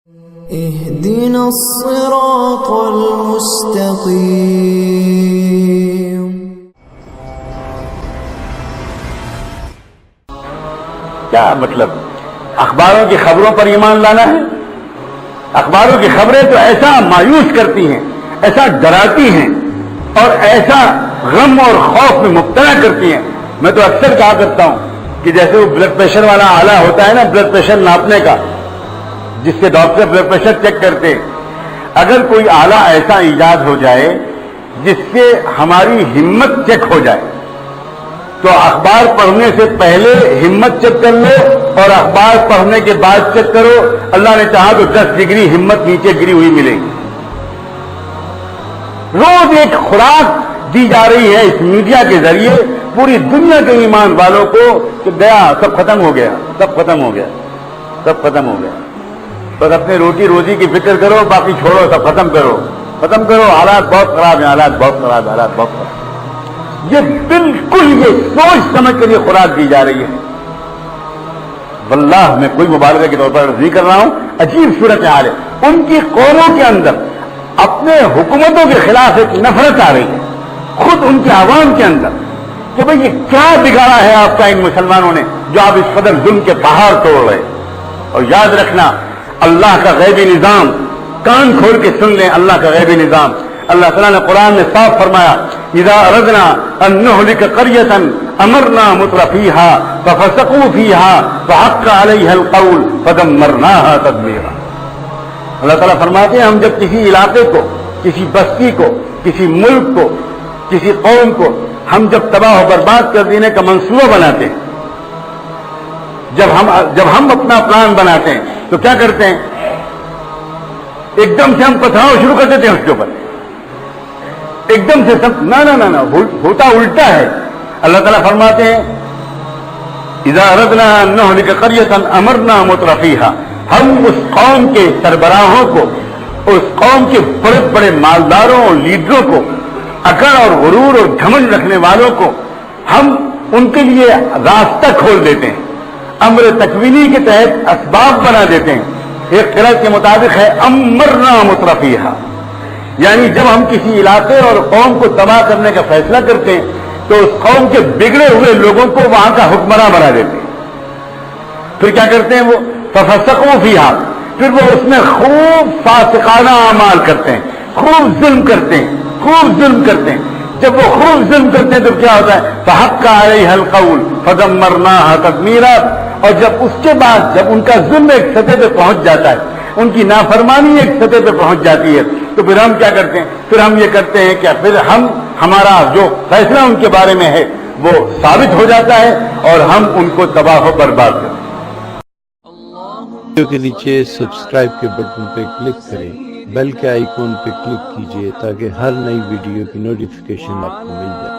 اهدنا الصراط المستقيم. کیا مطلب اخباروں کی خبروں پر ایمان لانا ہے؟ اخباروں کی خبریں تو ایسا مایوس کرتی ہیں، ایسا ڈراتی ہیں اور ایسا غم اور خوف میں مبتلا کرتی ہیں. میں تو اکثر کہا کرتا ہوں کہ جیسے وہ بلڈ پریشر والا آلہ ہوتا ہے نا، بلڈ پریشر ناپنے کا، جس سے ڈاکٹر بلڈ پریشر چیک کرتے ہیں، اگر کوئی آلہ ایسا ایجاد ہو جائے جس سے ہماری ہمت چیک ہو جائے تو اخبار پڑھنے سے پہلے ہمت چیک کر لو اور اخبار پڑھنے کے بعد چیک کرو. اللہ نے چاہا تو 10 ڈگری ہمت نیچے گری ہوئی ملے گی. روز ایک خوراک دی جا رہی ہے اس میڈیا کے ذریعے پوری دنیا کے ایمان والوں کو کہ گیا سب ختم ہو گیا، سب ختم ہو گیا، سب ختم ہو گیا. بس اپنے روٹی روزی کی فکر کرو، باقی چھوڑو، سب ختم کرو، ختم کرو. حالات بہت خراب ہیں، حالات بہت خراب ہیں، حالات بہت خراب. یہ بالکل یہ سوچ سمجھ کر یہ خوراک دی جا رہی ہے. واللہ میں کوئی مبالغہ کے طور پر عرض نہیں کر رہا ہوں، عجیب صورتحال ہے. ان کی قوموں کے اندر اپنے حکومتوں کے خلاف ایک نفرت آ رہی ہے، خود ان کے عوام کے اندر، کہ بھئی یہ کیا بگاڑا ہے آپ کا ان مسلمانوں نے جو آپ اس قدر ظلم کے پہاڑ توڑ رہے. اور یاد رکھنا اللہ کا غیبی نظام، کان کھول کے سن لیں اللہ کا غیبی نظام. اللہ تعالیٰ نے قرآن میں صاف فرمایا اذا اردنا ان نهلك قرية امرنا مترفيها ففسقوا فيها فحق عليها القول فدمرناها تدميرا. اللہ تعالیٰ فرماتے ہیں ہم جب کسی علاقے کو، کسی بستی کو، کسی ملک کو، کسی قوم کو ہم جب تباہ و برباد کر دینے کا منصوبہ بناتے ہیں، جب ہم اپنا پلان بناتے ہیں تو کیا کرتے ہیں؟ ایک دم سے ہم پتھراؤ شروع کر دیتے ہیں اس کے اوپر، ایک دم سے سب نہ ہوتا الٹا ہے. اللہ تعالیٰ فرماتے ہیں اذا اردنا ان نهلك قرية امرنا مترفيها، ہم اس قوم کے سربراہوں کو، اس قوم کے بڑے بڑے مالداروں اور لیڈروں کو، اکڑ اور غرور اور گھمنڈ رکھنے والوں کو ہم ان کے لیے راستہ کھول دیتے ہیں، امر تکوینی کے تحت اسباب بنا دیتے ہیں. ایک قرأت کے مطابق ہے امرنا مترفیہا، یعنی جب ہم کسی علاقے اور قوم کو تباہ کرنے کا فیصلہ کرتے ہیں تو اس قوم کے بگڑے ہوئے لوگوں کو وہاں کا حکمراں بنا دیتے ہیں. پھر کیا کرتے ہیں وہ ففسقوا فیہا، پھر وہ اس میں خوب فاسقانہ اعمال کرتے ہیں، خوب ظلم کرتے ہیں، خوب ظلم کرتے ہیں. جب وہ خوب ظلم کرتے ہیں تو کیا ہوتا ہے؟ فحق علیہ القول فدمرناها تدمیرا. اور جب اس کے بعد جب ان کا ظلم ایک سطح پہ پہنچ جاتا ہے، ان کی نافرمانی ایک سطح پہ پہنچ جاتی ہے، تو پھر ہم کیا کرتے ہیں؟ پھر ہم یہ کرتے ہیں کہ پھر ہمارا جو فیصلہ ان کے بارے میں ہے وہ ثابت ہو جاتا ہے اور ہم ان کو تباہ و برباد کرتے ہیں. ویڈیو کے نیچے سبسکرائب کے بٹن پہ کلک کریں، بیل کے آئیکن پہ کلک کیجئے تاکہ ہر نئی ویڈیو کی نوٹیفیکیشن آپ کو مل جائے.